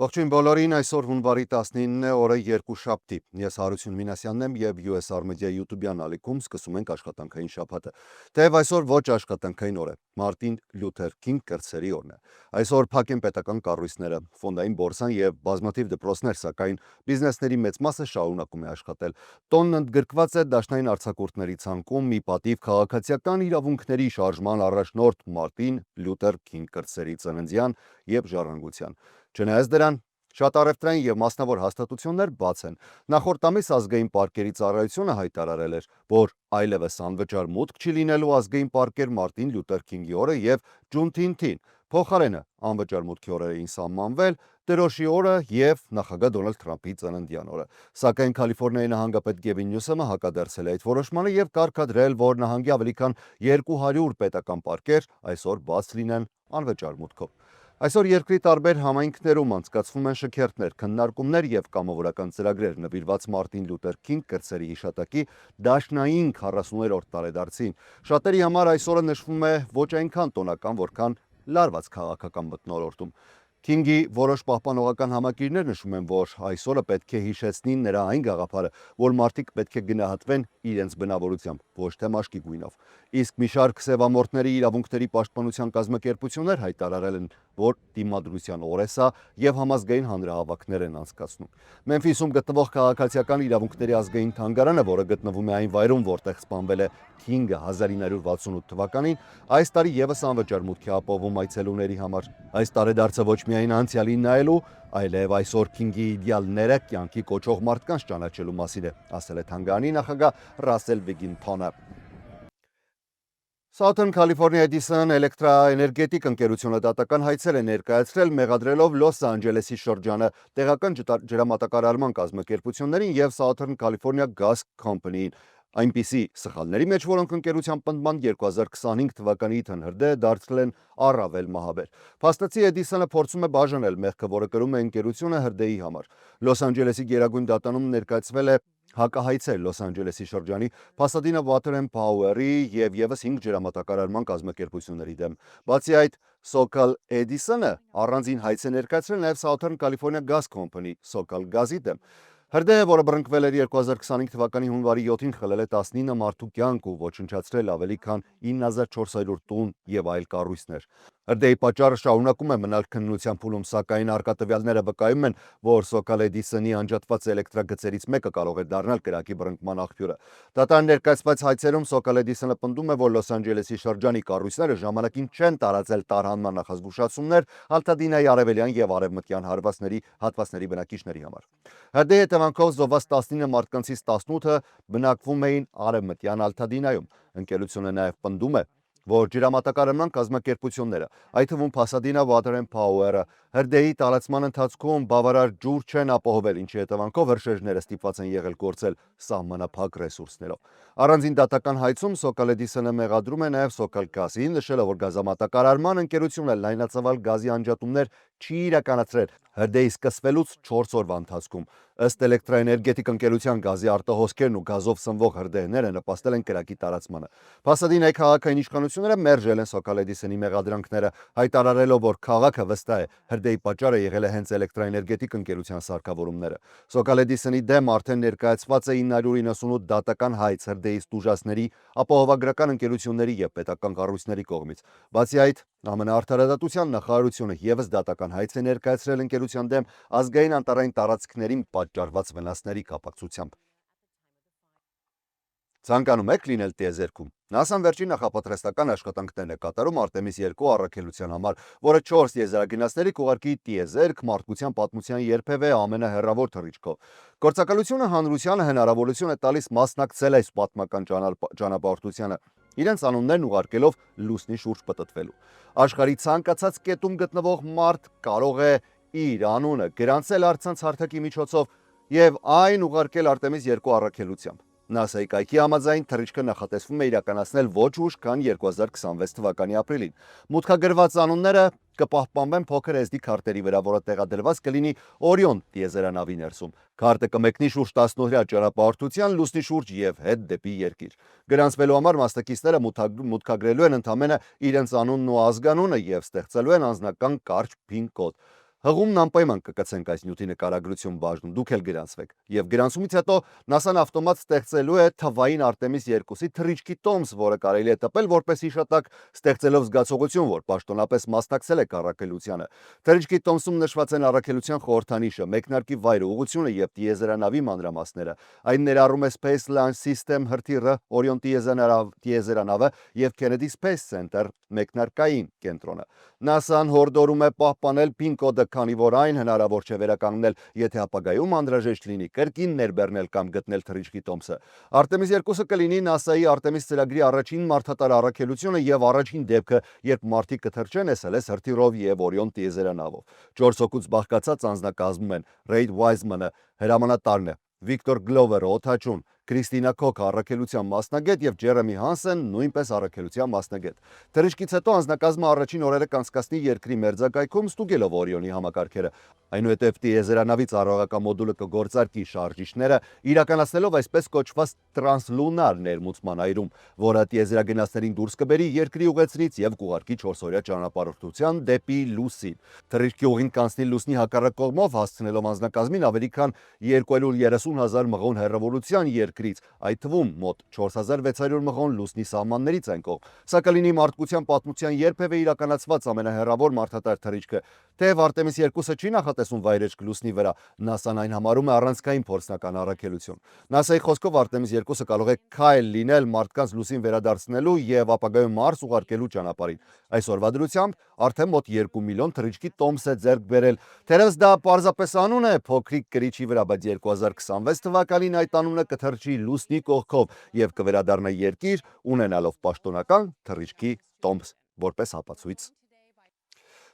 Ողջույն բոլորին, այսօր հունվարի 19-ն է, օրը երկուշաբթի։ Ես Հարություն Մինասյանն եմ եւ USR Media YouTube-յան ալիքում սկսում ենք աշխատանքային շաբաթը։ Թեև այսօր ոչ աշխատանքային օր է, Մարտին Լյութեր Քինգ կրտսերի օրն է։ Այսօր փակ են պետական կառույցները, ֆոնդային բորսան եւ բազմաթիվ դպրոցներ, սակայն բիզնեսների մեծ մասը շարունակում է աշխատել։ Տոնն ընդգրկված է դաշնային արձակուրդների ցանկում մի պատիվ քաղաքացիական իրավունքների շարժման առաջնորդ Մարտին Լյութեր Քինգ կրտսերի ծննդյան եւ ժառանգության։ Չնայած դրան, շատ առևտրային եւ մասնավոր հաստատություններ բաց են։ Նախորդ ամիս ազգային պարկերի ծառայությունը հայտարարել էր, որ այլևս անվճար մուտք չի լինելու ազգային պարկեր Մարտին Լյութեր Քինգի օրը եւ Ջունթինթին։ Փոխարենը անվճար մուտքի օրեր էին սահմանվել Տերոշի օրը եւ նախագահ Դոնալդ Թրամփի ծննդյան օրը։ Սակայն Կալիֆոռնիայի նահանգապետ Գևին Նյուսոմը հակադարձել է այդ որոշմանը եւ կարգադրել, որ նահանգի ավելի քան 200 պետական պարկեր այսօր բաց լինեն անվճար մուտքով։ Այսօր երկրի տարբեր համայնքներում անցկացվում են շքերթներ, քննարկումներ եւ կամավորական ծրագրեր նվիրված Մարտին Լյութեր Քինգ կրտսերի հիշատակի դաշնային 40-րդ տարեդարձին։ Շատերի համար այսօրը նշվում է ոչ այնքան տոնական, որքան լարված քաղաքական մթնոլորտում։ Քինգի որոշ պահպանողական համակիրներ նշում են, որ այսօրը պետք է հիշեցնի նրա այն գաղափարը, որ մարդիկ պետք է գնահատվեն իրենց բնավորությամբ, ոչ թե մաշկի գույնով։ Իսկ մի շարք սևամորթների իրավունքների պաշտպանության կազմակերպություններ հայտարարել են, որ դիմադրության օր է սա եւ համազգային հանրահավաքներ են անցկացնում։ Մեմֆիսում գտնվող քաղաքացիական իրավունքների ազգային թանգարանը, որը գտնվում է այն վայրում, որտեղ սպանվել է Քինգը 1968 թվականին, այս տարի եւս անվճար մուտք է ապահովում այցելուների համար։ Այս տարեդարձը ոչ միայն անցյալին նայելու, այլև այսօր Քինգի իդեալները կյանքի կոչող մարդկանց ճանաչելու մասին է, ասել է թանգարանի նախագահ Ռասել Վիգինթոնը։ Southern California Edison էլեկտրաէներգետիկ ընկերությունը դատական հայցեր է ներկայացրել, մեղադրելով Լոս Անջելեսի շրջանը տեղական ջրամատակարարման կազմակերպություններին եւ Southern California Gas Company-ին այնպիսի սխալների մեջ, որոնք ընկերության պնդման 2025 թվականի հրդեհը դարձրել են առավել մահաբեր։ Փաստացի Էդիսոնը փորձում է բաժանել մեղքը, որը կրում է ընկերությունը հրդեհի համար։ Լոս Անջելեսի գերագույն դատանում ներկայացվել է հակահայցեր Լոս Անջելեսի շրջանի Pasadena Water and Power-ի եւ եւս 5 ջրամատակարարման կազմակերպությունների դեմ։ Բացի այդ, Socal Edison-ը առանձին հայց է ներկայացրել նաեւ Southern California Gas Company, Socal Gas-ի դեմ։ Հրդեհը, որը բռնկվել էր 2025 թվականի հունվարի 7-ին, խլել է 19 մարդու կյանք ու ոչնչացրել ավելի քան 9400 տուն եւ այլ կառույցներ։ Հրդեհի պատճառը շարունակում է մնալ քննության փուլում, սակայն արկատվյալները վկայում են, որ Socal Edison-ի անջատված էլեկտրագծերից մեկը կարող է դառնալ կրակի բռնկման աղբյուրը։ Դատարան ներկայացված հայցերում Socal Edison-ը պնդում է, որ Լոս Անջելեսի շրջանի կառույցները ժամանակին չեն տարածել տարհանման նախազգուշացումներ Ալտադինայի արևելյան եւ արևմտյան հատվածների բնակիչների համար։ Հրդեհի հետևանքով զոհված 19 մարդկանցից 18-ը բնակվում էին արևմտյան Ալտադինայում։ Ընկերությունը նաև պնդում է, որ ջրամատակարարման կազմակերպությունները, այդ թվում Pasadena Water and Power-ը, հրդեհի տարածման ընթացքում բավարար ջուր չեն ապահովել, ինչի հետևանքով հրշեջները ստիպված են եղել գործել սահմանափակ ռեսուրսներով։ Առանձին դատական հայցում Socal Edison-ը մեղադրում է նաև Socal Gas-ին, նշելով, որ գազամատակարարման ընկերությունը լայնածավալ գազի անջատումներ չի իրականացրել հրդեհի սկսվելուց 4 օրվա ընթացքում։ Ըստ էլեկտրաէներգետիկ ընկերության գազի արտահոսքերն ու գազով սնվող հրդեհները նպաստել են կրակի տարածմանը։ Pasadena-ի քաղաքային իշխանությունները մերժել են Socal Edison-ի մեղադրանքները, հայտարարելով, որ քաղաքը վստահ է, հրդեհի պատճառը եղել է հենց էլեկտրաէներգետիկ ընկերության սարքավորումները։ Socal Edison-ի դեմ արդեն ներկայացված է 998 դատական հայց հրդեհից տուժածների, ապահովագրական ընկերությունների եւ պետական կառույցների կողմից։ Բացի այդ, ԱՄՆ արդարադատության նախարարությունը եւս դատական հայց է ներկայացրել ընկերության դեմ ազգային անտառային տարածքներին պատճառված վնասների կապակցությամբ։ Ցանկանում եք լինել տիեզերքում։ ՆԱՍԱ-ն վերջին նախապատրաստական աշխատանքներն է կատարում Արտեմիս 2 առաքելության համար, որը 4 եզրագնացների կուղարկի տիեզերք մարդկության պատմության երբևէ ամենահեռավոր թռիչքով։ Գործակալությունը հանրությանը հնարավորություն է տալիս մասնակցել այս պատմական ճանապարհորդությանը, իրենց անուններն ուղարկելով լուսնի շուրջ պտտվելու։ Աշխարհի ցանկացած կետում գտնվող մարդ կարող է իր անունը գրանցել առցանց հարթակի միջոցով եւ այն ուղարկել Արտեմիս 2 առաքելությամբ։ ՆԱՍԱ-ի կայքի համաձայն թռիչքը նախատեսվում է իրականացնել ոչ ուշ, քան 2026 թվականի ապրիլին։ Մուտքագրված անունները կպահպանվեն փոքր SD քարտերի վրա, որը տեղադրված կլինի Orion տիեզերանավի ներսում։ Քարտը կմեկնի շուրջ 10-օրյա ճանապարհորդության լուսնի շուրջ եւ հետ դեպի երկիր։ Գրանցվելու համար մասնակիցները մուտքագրելու են ընդամենը իրենց անունն ու ազգանունը եւ ստեղծելու են անձնական կարճ PIN կոդ։ Հղումն անպայման կկցենք այս նյութի նկարագրություն բաժնում, դուք էլ գրանցվեք։ Եվ գրանցումից հետո ՆԱՍԱ-ն ավտոմատ ստեղծելու է թվային Արտեմիս 2-ի թռիչքի տոմս, որը կարելի է տպել որպես հիշատակ, ստեղծելով զգացողություն, որ պաշտոնապես մասնակցել եք առաքելությանը։ Թռիչքի տոմսում նշված են առաքելության խորհրդանիշը, մեկնարկի վայրը, ուղղությունը եւ տիեզերանավի մանրամասները։ Այն ներառում է Space Launch System հրթիռը, Orion տիեզերանավը եւ Kennedy Space Center մեկնարկային կենտրոնը։ ՆԱՍԱ-ն հորդորում է պահպանել PIN կոդը, քանի որ այն հնարավոր չէ վերականգնել, եթե ապագայում անհրաժեշտ լինի կրկին ներբեռնել կամ գտնել թռիչքի տոմսը։ Արտեմիս 2-ը կլինի ՆԱՍԱ-ի Արտեմիս ծրագրի առաջին մարդատար առաքելությունը եւ առաջին դեպքը, երբ մարդիկ կթռչեն SLS հրթիռով եւ Orion տիեզերանավով։ 4 հոգուց բաղկացած անձնակազմում են Ռեյդ Վայզմանը, հրամանատարն է, Վիկտոր Գլովերը, օդաչուն, Քրիստինա Քոքը, առաքելության մասնագետ եւ Ջերեմի Հանսեն, նույնպես առաքելության մասնագետ։ Թռիչքից հետո անձնակազմը առաջին օրերը կանցկացնի երկրի մերձակայքում ստուգելով Օրիոնի համակարգերը։ Այնուհետև տիեզերանավի ծառայողական մոդուլը կգործարկի շարժիչները, իրականացնելով այսպես կոչված տրանսլունար ներմուծման այրում, որը տիեզերագնացներին դուրս կբերի երկրի ուղեցրից եւ կուղարկի 4-օրյա ճանապարհորդության դեպի լուսին։ Թռիչքի ուղին կանցնի լուսնի հակառակ կողմով, հասցնելով անձնակազմին ավելի քան 230,000 մղոն հեռավորության երկրից, այդ թվում մոտ 4600 մղոն լուսնի սահմաններից այն կողմ։ Սա կլինի մարդկության պատմության երբևէ իրականացված ամենահեռավոր մարդատար թռիչքը։ Թեև Արտեմիս 2-ը չի նախատեսում վայրեջք լուսնի վրա, ՆԱՍԱ-ն այն համարում է առանցքային փորձնական առաքելություն։ ՆԱՍԱ-ի խոսքով Արտեմիս 2-ը կարող է քայլ լինել մարդկանց լուսին վերադարձնելու եւ ապագայում Մարս ուղարկելու ճանապարհին։ Այսօրվա դրությամբ արդեն մոտ 2 միլիոն թռիչքի տոմս է ձեռք բերել։ Թերևս դա պարզապես անուն է փոքրիկ կրիչի վրա, բայց 2026 թվականին այդ անունը կթռչի լուսնի կողքով եւ կվերադառնա երկիր, ունենալով պաշտոնական թռիչքի տոմս որպես հապացույց։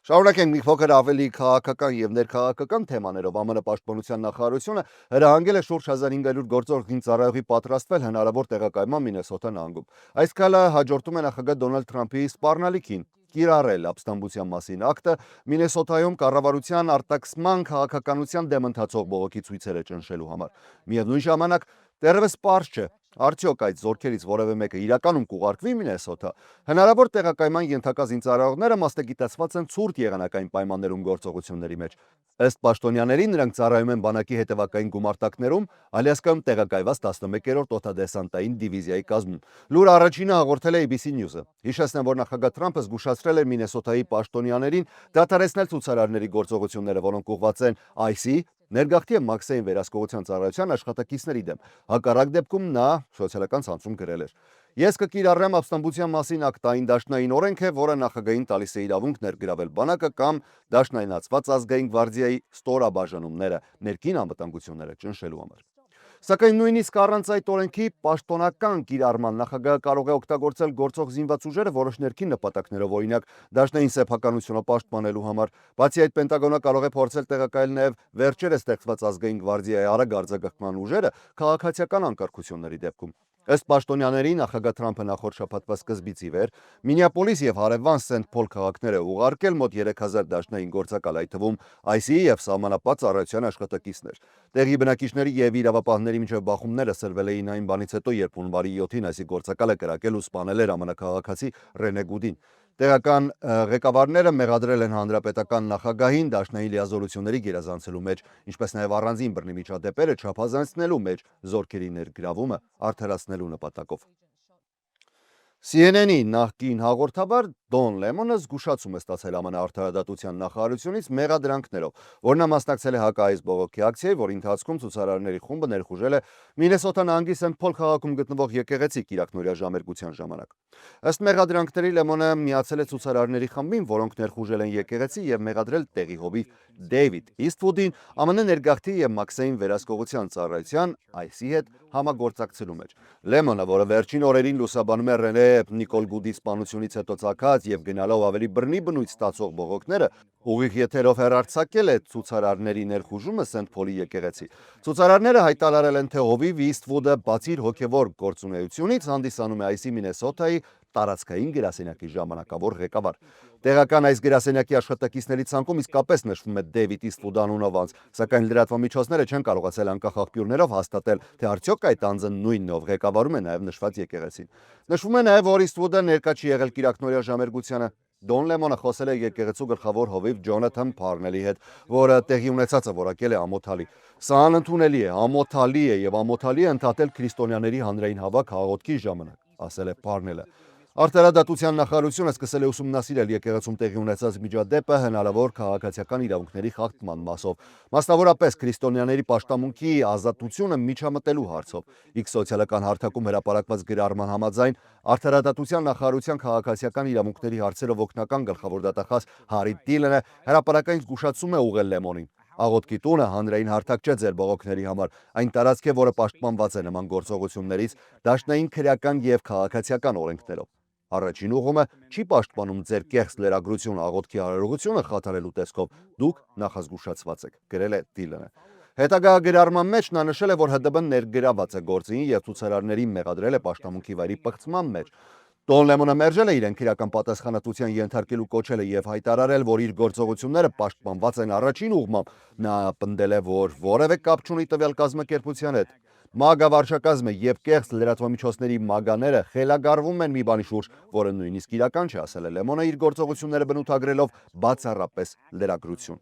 Շարունակենք մի փոքր ավելի քաղաքական եւ ներքաղաքական թեմաներով։ ԱՄՆ պաշտպանության նախարարությունը հրահանգել է շուրջ 1500 գործող զինծառայողի պատրաստվել հնարավոր տեղակայման Մինեսոտա նահանգում։ Այս քայլը հաջորդում է նախագահ Դոնալդ Թրամփի սպառնալիքին կիրառել ապստամբության մասին ակտը Մինեսոտայում կառավարության արտաքսման քաղաքականության դեմ ընթացող բողոքի ցույցերը ճնշելու համար։ Միևնույն ժամանակ դեռևս պարզ չէ, արդյոք այդ զորքերից որևէ մեկը իրականում կուղարկվի Մինեսոտա։ Հնարավոր տեղակայման ենթակա զինծառայողները մասնագիտացված են ցուրտ եղանակային պայմաններում գործողությունների մեջ։ Ըստ պաշտոնյաների նրանք ծառայում են բանակի հետևակային գումարտակներում, Ալյասկայում տեղակայված 11-րդ օդադեսանտային դիվիզիայի կազմում։ Լուրը առաջինը հաղորդել է ABC News-ը։ Հիշեցնեմ, որ նախագահ Թրամփը զգուշացրել է Մինեսոտայի պաշտոնյաներին դադարեցնել ցուցարարների գործողությունները, որոնք ուղղված են IC ներգաղթի եւ մաքսային վերահսկողության ծառայության աշխատակիցների դեմ։ Հակառակ դեպքում նա սոցիալական ցանցում գրել էր. Ես կկիրառեմ ապստամբության մասին ակտային դաշնային օրենք է, որը նախագահին տալիս է իրավունք ներգրավել բանակը կամ դաշնայնացված ազգային գվարդիայի ստորաբաժանումները ներքին անվտանգությունները ճնշելու համար։ Սակայն նույնիսկ առանց այդ օրենքի պաշտոնական կիրառման նախագահը կարող է օգտագործել գործող զինված ուժերը որոշ ներքին նպատակներով, օրինակ դաշնային սեփականությունը պաշտպանելու համար։ Բացի այդ, Պենտագոնը կարող է փորձել տեղակայել նաև վերջերս ստեղծված ազգային գվարդիայի արագ արձագանքման ուժերը քաղաքացիական անկարգությունների դեպքում։ Ըստ պաշտոնյաների, նախագահ Թրամփը նախորդ շաբաթվա սկզբից ի վեր Մինեապոլիս եւ հարևան Սենթ Փոլ քաղաքները ուղարկել մոտ 3000 դաշնային գործակալ, այդ թվում IC եւ սահմանապատ ծառայության աշխատակիցներ։ Տեղի բնակիչների եւ իրավապահների միջև բախումները սրվել էին այն բանից հետո, երբ հունվարի 7-ին IC գործակալը կրակել ու սպանել էր ԱՄՆ քաղաքացի Ռենե Գուդին։ Տեղական ղեկավարները մեղադրել են հանրապետական նախագահին դաշնային լիազորությունների գերազանցելու մեջ, ինչպես նաև առանձին բռնի միջադեպերը չափազանցնելու մեջ զորքերի ներգրավումը արդարացնելու նպատակով։ CNN-ի նախկին հաղորդավար Դոն Լեմոնը զգուշացում է ստացել ԱՄՆ արդարադատության նախարարությունից մեղադրանքներով, որ նա մասնակցել է հակահայց բողոքի ակցիայի, որի ընթացքում ցուցարարների խումբը ներխուժել է Մինեսոտա նահանգի Սենթ Փոլ քաղաքում գտնվող եկեղեցի կիրակնօրյա ժամերգության ժամանակ։ Ըստ մեղադրանքների Լեմոնը միացել է ցուցարարների խմբին, որոնք ներխուժել են եկեղեցի եւ մեղադրել տեղի հովիվ Դեյվիդ Իսթվուդին ԱՄՆ ներգաղթի եւ մաքսային վերահսկողության ծառայության IC հետ համագործակցելու մեջ։ Լեմոնը, որը վերջին օրերին լուսաբանում է Ռենե Նիկոլ Գուդի սպանությունից հետո ցակած եւ գնալով ավելի բռնի բնույթ ստացող բողոքները, ուղիղ եթերով հեռարձակել է ցուցարարների ներխուժումը Սենթ Փոլի եկեղեցի։ Ցուցարարները հայտարարել են, թե հովիվ Իսթվուդը բացի իր հոգևոր գործունեությունից հանդիսանում է IC Մինեսոտայի տարածքային գրասենյակի ժամանակավոր ղեկավար։ Տեղական այս գրասենյակի աշխատակիցների ցանկում իսկապես նշվում է Դեյվիդ Իսթվուդ անունով անձ, սակայն լրատվամիջոցները չեն կարողացել անկախ աղբյուրներով հաստատել, թե արդյոք այդ անձը նույնն ով ղեկավարում է նաև նշված եկեղեցին։ Նշվում է նաև, որ Իսթվուդը ներկա չի եղել կիրակնօրյա ժամերգությանը։ Դոն Լեմոնը խոսել է եկեղեցու գլխավոր հովիվ Ջոնաթան Փարնելի հետ, որը տեղի ունեցածը որակել է ամոթալի։ Սա անընդունելի է, ամոթալի է եւ ամոթալի է ընդհատել քրիստոնյաների հանրային հավաք աղոթքի ժամանակ, ասել է Փարնելը։ Արտարադատության նախարարությունը սկսել է ուսումնասիրել եկեղեցում տեղի ունեցած միջադեպը հնարավոր քաղաքացիական իրավունքների խախտման մասով, մասնավորապես քրիստոնյաների պաշտամունքի ազատությունը միջամտելու հարցով։ X սոցիալական հարթակում հրապարակված գրառման համաձայն Արտարադատության նախարարության քաղաքացիական իրավունքների հարցերով օգնական գլխավոր դատախազ Հարի Դիլենը հրապարակային զգուշացում է ուղղել Լեմոնին։ Աղոթքի տունը հանրային հարթակ չէ ձեր բողոքների համար, այն տարածք է, որը պաշտպանված է նման գործողություններից, դաշնային քրեական եւ քաղաքացիական օրենքներով։ Առաջին ուղումը չի պաշտպանում ձեր կեղծ լրագրությունը աղոթքի արարողությունը խաթարելու տեսքով, դուք նախազգուշացված եք, գրել է Դիլենը։ Հետագա գրառման մեջ նա նշել է, որ ՀԴԲ-ն ներգրաված է գործին եւ ցուցարարներին մեղադրել է պաշտամունքի վայրի պղծման մեջ։ Դոն Լեմոնը մերժել է իրեն քրեական պատասխանատվության ենթարկելու կոչել է եւ հայտարարել, որ իր գործողությունները պաշտպանված են առաջին ուղմամբ։ Նա պնդել է, որ որևէ կապ չունի տվյալ կազմակերպության հետ։ ՄԱԳԱ վարչակազմը եւ կեղծ լրատվամիջոցների մագաները խելագարվում են մի բանի շուրջ, որը նույնիսկ իրական չէ, ասել է Լեմոնը իր գործողությունները բնութագրելով բացառապես լրագրություն։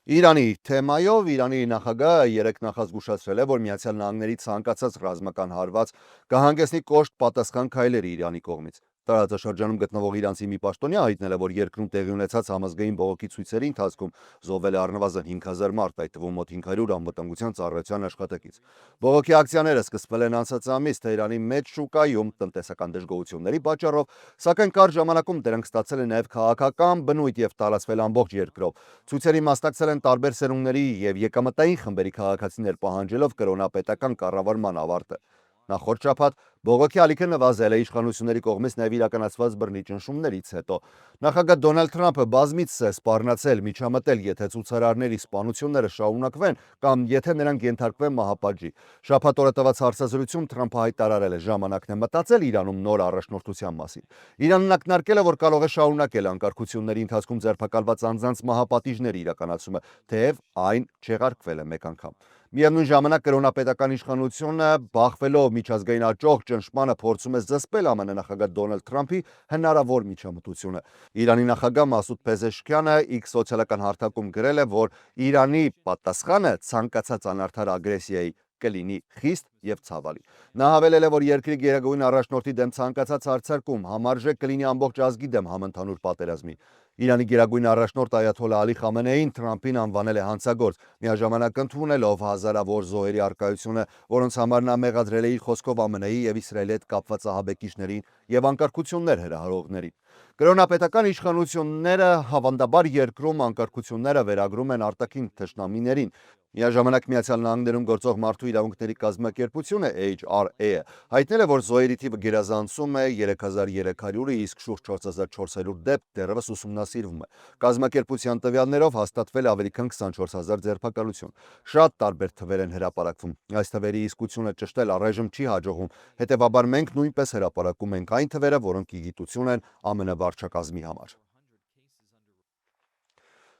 Իրանի թեմայով Իրանի նախագահը երեկ նախազգուշացրել է, որ Միացյալ Նահանգների ցանկացած ռազմական հարված կհանգեցնի կոշտ պատասխան քայլերի Իրանի կողմից։ Տարածաշրջանում գտնվող իրանցի մի պաշտոնյա հայտնել է, որ երկրում տեղի ունեցած համազգային բողոքի ցույցերի ընթացքում զոհվել է առնվազն 5000 մարդ, այդ թվում մոտ 500 անվտանգության ծառայության աշխատակից։ Բողոքի ակցիաները սկսվել են անցած ամիս Թեհրանի մեջ շուկայում տնտեսական դժգոհությունների պատճառով, սակայն կարճ ժամանակում դրանք ստացել են նաև քաղաքական բնույթ եւ տարածվել ամբողջ երկրով։ Ցույցերի մասնակցել են տարբեր սերունդների եւ եկամտային խմբերի քաղաքացիներ, պահանջելով կրոնապետական կառավարման ավարտը։ Նախորդ շաբաթ բողոքի ալիքը նվազել է իշխանությունների կողմից նաև իրականացված բռնի ճնշումներից հետո։ Նախագահ Դոնալդ Թրամփը բազմիցս է սպառնացել միջամտել, եթե ցուցարարների սպանությունները շարունակվեն կամ եթե նրանք ենթարկվեն մահապատժի։ Շաբաթ օրը տված հարցազրույցում Թրամփը հայտարարել է, ժամանակն է մտածել Իրանում նոր առաջնորդության մասին։ Իրանն ակնարկել է, որ կարող է շարունակել անկարգությունների ընթացքում ձերբակալված անձանց մահապատիժների իրականացումը, թեև այն չեղարկվել է մեկ անգամ։ Միևնույն ժամանակ կրոնապետական իշխանությունը բախվելով միջազգային աճող ճնշմանը փորձում է զսպել ԱՄՆ նախագահ Դոնալդ Թրամփի հնարավոր միջամտությունը։ Իրանի նախագահ Մասուդ Փեզեշքյանը X սոցիալական հարթակում գրել է, որ Իրանի պատասխանը ցանկացած անարդար ագրեսիայի կլինի խիստ եւ ցավալի։ Նա հավելել է, որ երկրի գերագույն առաջնորդի դեմ ցանկացած հարձակում համարժեք կլինի ամբողջ ազգի դեմ համընդհանուր պատերազմի։ Իրանի գերագույն առաջնորդ Այաթոլլահ Ալի Խամենեին Թրամփին անվանել է հանցագործ, միաժամանակ ընդունելով հազարավոր զոհերի առկայությունը, որոնց համար նա մեղադրել է իր խոսքով ԱՄՆ-ի եւ Իսրայելի հետ կապված ահաբեկիչներին եւ անկարգություններ հրահրողներին։ Կրոնապետական իշխանությունները հավանդաբար երկրում անկարգությունները վերագրում են արտաքին թշնամիներին։ Միաժամանակ Միացյալ Նահանգներում գործող մարդու իրավունքների կազմակերպությունը HRA-ը հայտնել է, որ զոհերի թիվը գերազանցում է 3300-ը, իսկ շուրջ 4400 դեպք դեռևս ուսումնասիրվում է։ Կազմակերպության տվյալներով հաստատվել է ավելի քան 24000 ձերբակալություն։ Շատ տարբեր թվեր են հրապարակվում։ Այս թվերի իսկությունը ճշտել առայժմ չի հաջողվում։ Հետևաբար մենք նույնպես հրապարակում ենք այն թվերը, որոնք ի գիտություն են ԱՄՆ վարչակազմի համար։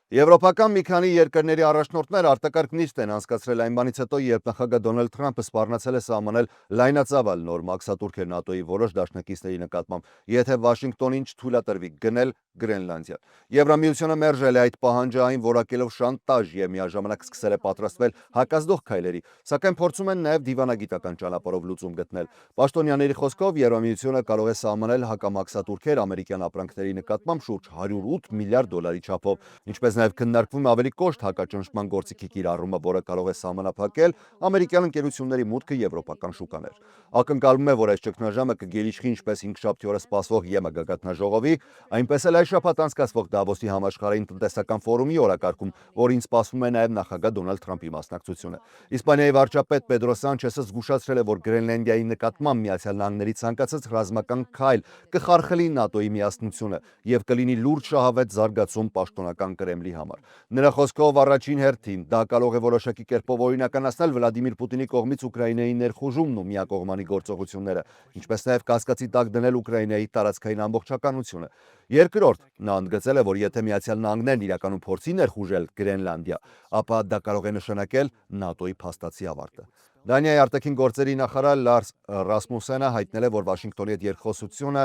Եվրոպական մի քանի երկրների առաջնորդներ արտակարգ նիստ են անցկացրել այն բանից հետո, երբ նախագահ Դոնալդ Թրամփը սպառնացել է սահմանել լայնածավալ նոր մաքսատուրքեր ՆԱՏՕ-ի որոշ դաշնակիցների նկատմամբ, եթե Վաշինգտոնին չթույլատրվի գնել Գրենլանդիա։ Եվրամիությունը մերժել է այդ պահանջը, այն որակելով շանտաժ եւ միաժամանակ սկսել է պատրաստվել հակազդող քայլերի, սակայն փորձում են նաեւ դիվանագիտական ճանապարհով լուծում գտնել։ Պաշտոնյաների խոսքով Եվրամիությունը կարող է սահմանել հակամաքսատուրքեր ամերիկյան ապրանքների նկատմամբ շուրջ 108 միլիարդ դոլարի չափով, ինչպես նաև քննարկվում է ավելի կոշտ հակաճնշման գործիքի կիրառումը, որը կարող է սահմանափակել ամերիկյան ընկերությունների մուտքը եվրոպական շուկաներ։ Ակնկալվում է, որ այս ճգնաժամը կգերիշխի ինչպես 5-7 օրը սպասվող ԵՄ գագաթնաժողովի, այնպես էլ այս շաբաթ անցկացվող Դավոսի համաշխարհային տնտեսական ֆորումի օրակարգում, որին սպասվում է նաև նախագահ Դոնալդ Թրամփի մասնակցությունը։ Իսպանիայի վարչապետ Պեդրո Սանչեսը զգուշացրել է, որ Գրենլանդիայի նկատմամբ Միացյալ Նահանգների ցանկացած ռազմական քայլ կխարխլի ՆԱՏՕ-ի միասնությունը եւ կլինի լուրջ շահավետ զարգացում պաշտոնական Կրեմլի համար։ Նրա խոսքով առաջին հերթին դա կարող է որոշակի կերպով օրինականացնել Վլադիմիր Պուտինի կողմից Ուկրաինայի ներխուժումն ու միակողմանի գործողությունները, ինչպես նաև կասկածի տակ դնել Ուկրաինայի տարածքային ամբողջականությունը։ Երկրորդ, նա ընդգծել է, որ եթե Միացյալ Նահանգներն իրականում փորձի ներխուժել Գրենլանդիա, ապա դա կարող է նշանակել ՆԱՏՕ-ի փաստացի ավարտը։ Դանիայի արտաքին գործերի նախարար Լարս Ռասմուսենը հայտնել է, որ Վաշինգտոնի հետ երկխոսությունը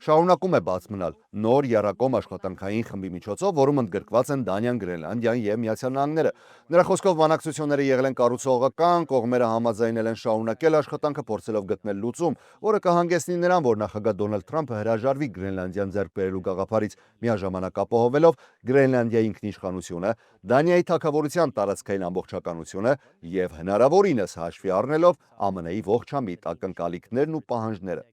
շարունակում է բաց մնալ նոր եռակողմ աշխատանքային խմբի միջոցով, որում ընդգրկված են Դանիան, Գրենլանդիան և Միացյալ Նահանգները։ Նրա խոսքով բանակցությունները եղել են կառուցողական, կողմերը համաձայնել են շարունակել աշխատանքը, փորձելով գտնել լուծում, որը կհանգեցնի նրան, որ նախագահ Դոնալդ Թրամփը հրաժարվի Գրենլանդիան ձեռք բերելու գաղափարից, միաժամանակ ապահովելով Գրենլանդիայի ինքնիշխանությունը, Դանիայի թագավորության տարածքային ամբողջականությունը և հնարավորինս հաշվի առնելով ԱՄՆ-ի ողջամիտ ակնկալիքներն ու պահանջները։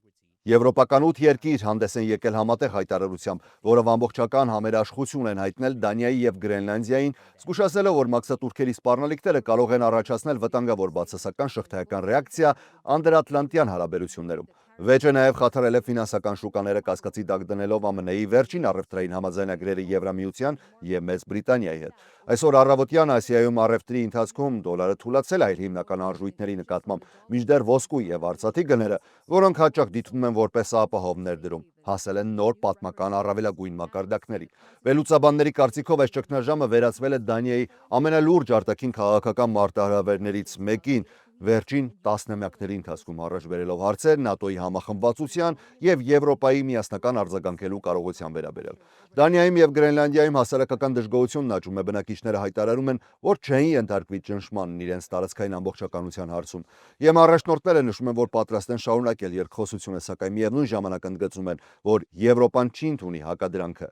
Եվրոպական 8 երկիր հանդես են եկել համատեղ հայտարարությամբ, որով ամբողջական համերաշխություն են հայտնել Դանիայի և Գրենլանդիային, զգուշացնելով, որ մաքսատուրքերի սպառնալիքները կարող են առաջացնել վտանգավոր բացասական շղթայական ռեակցիա անդրաատլանտյան հարաբերություններում։ Վեճը նաև խաթարել է ֆինանսական շուկաները կասկածի տակ դնելով ԱՄՆ-ի վերջին առևտրային համաձայնագրերը Եվրամիության և Մեծ Բրիտանիայի հետ։ Այսօր առավոտյան Ասիայում առևտրի ընթացքում դոլարը թուլացել է իր հիմնական արժույթների նկատմամբ, մինչդեռ ոսկու և արծաթի գները, որոնք հաճախ դիտվում են որպես ապահով ներդրում, հասել են նոր պատմական առավելագույն մակարդակների։ Վերլուծաբանների կարծիքով այս ճգնաժամը վերածվել է Դանիայի ամենալուրջ արտաքին քաղաքական մարտահրավերներից մեկին, վերջին տասնամյակների ընթացքում առաջ բերելով հարցեր ՆԱՏՕ-ի համախմբվածության և Եվրոպայի միասնական արձագանքելու կարողության վերաբերյալ։ Դանիայում և Գրենլանդիայում հասարակական դժգոհությունն աճում է, բնակիչները հայտարարում են, որ չէին ենթարկվի ճնշմանն իրենց տարածքային ամբողջականության հարցում, և առաջնորդները նշում են, որ պատրաստ են շարունակել երկխոսությունը, սակայն միևնույն ժամանակ ընդգծում են, որ Եվրոպան չի ընդունի հակադրանքը։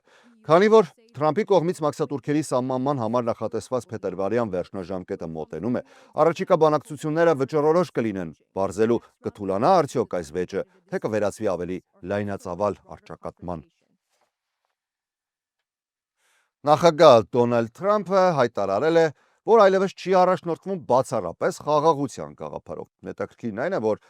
Քանի որ Թրամփի կողմից մաքսատուրքերի սահմանման համար նախատեսված փետրվարյան վերջնաժամկետը մոտենում է, առաջիկա բանակցությունները վճռորոշ կլինեն պարզելու կթուլանա արդյոք այս վեճը, թե կվերածվի ավելի լայնածավալ առճակատման։ Նախագահ Դոնալդ Թրամփը հայտարարել է, որ այլևս չի առաջնորդվում բացառապես խաղաղության գաղափարով։ Հետաքրքիրն այն է, որ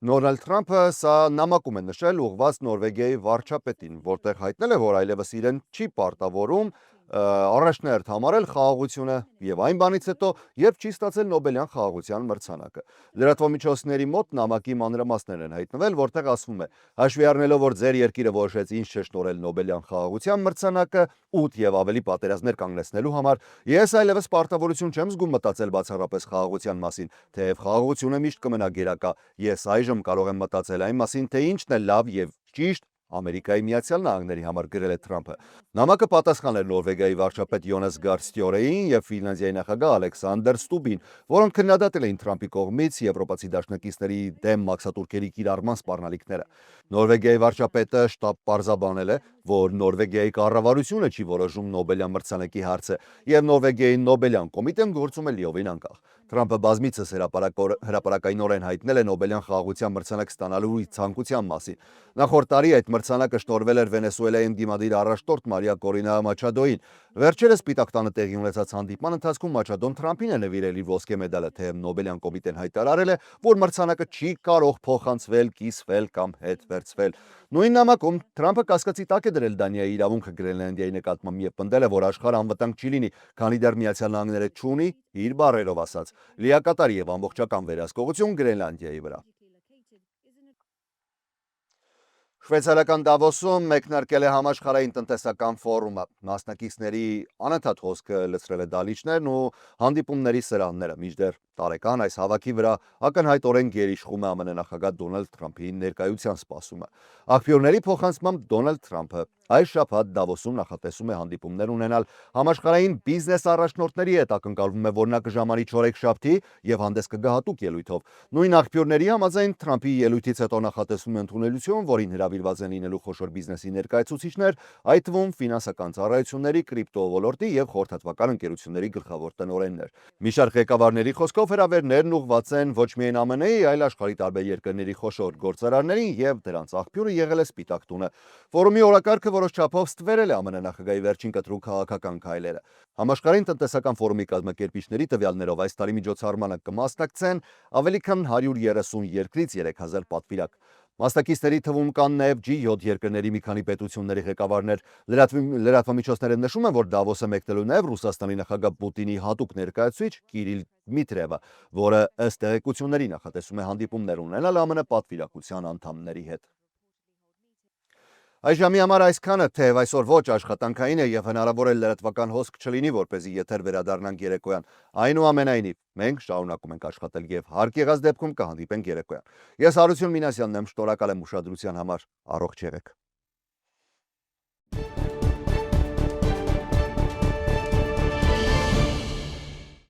Դոնալդ Թրամփը սա նամակում է նշել ուղղված Նորվեգիայի վարչապետին, որտեղ հայտնել է, որ այլևս իրեն չի պարտավորում առաջնահերթ համարել խաղաղությունը և այն բանից հետո, երբ չի ստացել Նոբելյան խաղաղության մրցանակը։ Լրատվամիջոցների մոտ նամակի մանրամասներ են հայտնվել, որտեղ ասվում է. հաշվի առնելով, որ ձեր երկիրը որոշեց ինձ չշնորհել Նոբելյան խաղաղության մրցանակը 8 և ավելի պատերազմներ կանգնեցնելու համար, ես այլևս պարտավորություն չեմ զգում մտածել բացառապես խաղաղության մասին, թեև խաղաղությունը միշտ կմնա գերակա, ես այժմ կարող եմ մտածել այն մասին, թե ինչն է լավ և ճիշտ Ամերիկայի Միացյալ Նահանգների համար, գրել է Թրամփը։ Նամակը պատասխան էր Նորվեգիայի վարչապետ Յոնաս Գար Ստյորեին և Ֆինլանդիայի նախագահ Ալեքսանդր Ստուբին, որոնք քննադատել էին Թրամփի կողմից եվրոպացի դաշնակիցների դեմ մաքսատուրքերի կիրառման սպառնալիքները։ Նորվեգիայի վարչապետը շտապ պարզաբանել է, որ Նորվեգիայի կառավարությունը չի որոշում Նոբելյան մրցանակի հարցը, և Նորվեգիայի Նոբելյան կոմիտեն գործում է լիովին անկախ։ Թրամփը բազմիցս հրապարակայնորեն հայտնել է Նոբելյան խաղաղության մրցանակ ստանալու ցանկության մասին։ Նախորդ տարի այդ մրցանակը շնորհվել էր Վենեսուելայի ընդդիմադիր առաջնորդ Մարիա Կորինա Մաչադոին։ Վերջերս Սպիտակ տանը տեղի ունեցած հանդիպման ընթացքում Մաչադոն Թրամփին է նվիրել իր ոսկե մեդալը, թեև Նոբելյան կոմիտեն հայտարարել է, որ մրցանակը չի կարող փոխանցվել, կիսվել կամ հետ վերցվել։ Նույն նամակում Թրամփը կասկածի տակ է դրել Դանիայի իրավունքը Գրենլանդիայի նկատմամբ և պնդել է, որ աշխարհը անվտանգ չի լինի, քանի դեռ Միացյալ Նահանգները չունի, իր բառերով ասած, լիակատար և ամբողջական վերահսկողություն Գրենլանդիայի վրա։ Շվեյցարիական Դավոսում մեկնարկել է համաշխարհային տնտեսական ֆորումը։ Մասնակիցների անընդհատ հոսքը լցրել է դահլիճներն ու հանդիպումների սրահները, մինչդեռ տարեկան այս հավաքի վրա ակնհայտորեն գերիշխում է ԱՄՆ նախագահ Դոնալդ Թրամփի ներկայության սպասումը։ Աղբյուրների փոխանցմամբ Դոնալդ Թրամփը այս շաբաթ Դավոսում նախատեսում է հանդիպումներ ունենալ համաշխարհային բիզնես առաջնորդների հետ, ակնկալվում է, որ նա կժամանի չորեքշաբթի և հանդես կգա հատուկ ելույթով։ Նույն աղբյուրների համաձայն Թրամփի ելույթից հետո նախատեսվում է ընդունելություն, որին հրավիրված են լինելու խոշոր բիզնեսի ներկայացուցիչներ, այդ թվում ֆինանսական ծառայությունների, կրիպտո ոլորտի և խորհրդատվական ընկերությունների գլխավոր տնօրեններ։ Մի շարք ղեկավարների խոսքով հրավերներն ուղղված են ոչ միայն ԱՄՆ-ի, այլ աշխարհի տարբեր երկրների խոշոր գործարարներին, և դրանց աղբյուրը եղել է Սպիտակ տունը։ Ֆորումի օրակարգը որոշ չափով ստվերել է ԱՄՆ նախագահի վերջին կտրուկ քաղաքական քայլերը։ Համաշխարհային տնտեսական ֆորումի կազմակերպիչների տվյալներով այս տարի միջոցառմանը կմասնակցեն ավելի քան 130 երկրից 3000 պատվիրակ։ Մասնակիցների թվում կան նաև G7 երկրների մի քանի պետությունների ղեկավարներ։ Լրատվամիջոցները նշում են, որ Դավոսը մեկնելու նաև Ռուսաստանի նախագահ Պուտինի հատուկ ներկայացուցիչ Կիրիլ Դմիտրիևը, որը ըստ տեղեկությունների նախատեսում է հանդիպումներ ունենալ ԱՄՆ պատվիրակության անդամների հետ։ Այժմի համար այսքանը, թեև այսօր ոչ աշխատանքային է և հնարավոր է լրատվական հոսք չլինի, որպեսզի եթեր վերադառնանք երեկոյան։ Այնուամենայնիվ, մենք շարունակում ենք աշխատել և հարկ եղած դեպքում կհանդիպենք երեկոյան։ Ես Հարություն Մինասյանն եմ, շնորհակալ եմ ուշադրության համար, առողջ եղեք։